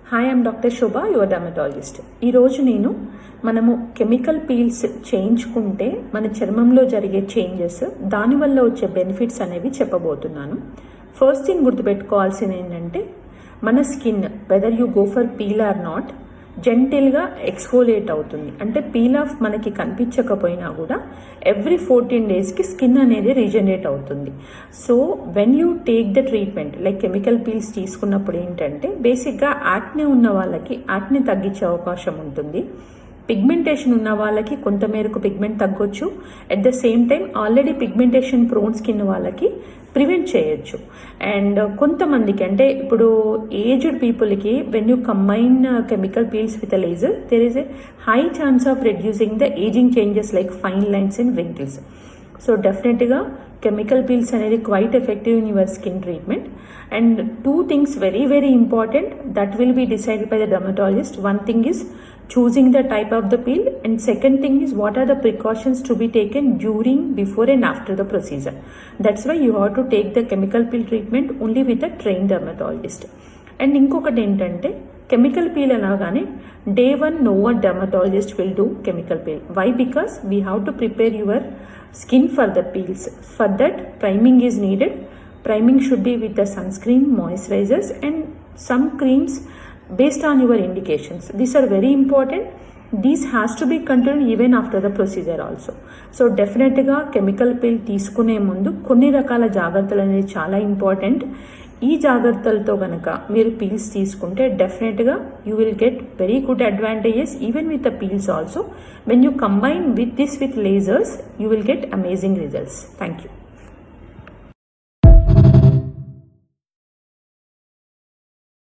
Hi, I'm doctor Shobha, your dermatologist. ఈరోజు నేను మనము కెమికల్ పీల్స్ చేయించుకుంటే మన చర్మంలో జరిగే చేంజెస్, దానివల్ల వచ్చే బెనిఫిట్స్ అనేవి చెప్పబోతున్నాను. ఫస్ట్ థింగ్ గుర్తుపెట్టుకోవాల్సింది ఏంటంటే, మన skin whether you go for peel or not జెంటిల్గా ఎక్స్ఫోలియేట్ అవుతుంది. అంటే పీల్ ఆఫ్ మనకి కనిపించకపోయినా కూడా ఎవ్రీ 14 డేస్కి స్కిన్ అనేది రీజనరేట్ అవుతుంది. So when you take the treatment like chemical peels తీసుకున్నప్పుడు ఏంటంటే, బేసిక్గా యాక్నే ఉన్న వాళ్ళకి యాక్నే తగ్గించే అవకాశం ఉంటుంది. పిగ్మెంటేషన్ ఉన్న వాళ్ళకి కొంతమేరకు పిగ్మెంట్ తగ్గొచ్చు. At the same time already pigmentation prone skin వాళ్ళకి ప్రివెంట్ చేయొచ్చు. అండ్ కొంతమందికి అంటే ఇప్పుడు ఏజ్డ్ పీపుల్కి when you combine chemical peels with a laser there is a high chance of reducing the aging changes like fine lines and wrinkles. So డెఫినెట్గా chemical peels అనేది quite effective in your skin treatment. And 2 things very important that will be decided by the dermatologist. One thing is choosing the type of the peel, and second thing is what are the precautions to be taken during, before and after the procedure. That's why you have to take the chemical peel treatment only with a trained dermatologist. And ఇంకొకటి ఏంటంటే, chemical peel అనగానే day 1 no one dermatologist will do chemical peel. Why? Because we have to prepare your skin for the peels. For that priming is needed. Priming should be with the sunscreen, moisturizers and some creams based on your indications. These are very important. These has to be continued even after the procedure also. So డెఫినెట్గా chemical peel తీసుకునే ముందు కొన్ని రకాల జాగ్రత్తలు అనేది చాలా important. ఈ జాగ్రత్తలతో కనుక మీరు పీల్స్ తీసుకుంటే డెఫినెట్గా you will get very good advantages even with the peels also. When you combine with this with lasers you will get amazing results. Thank you.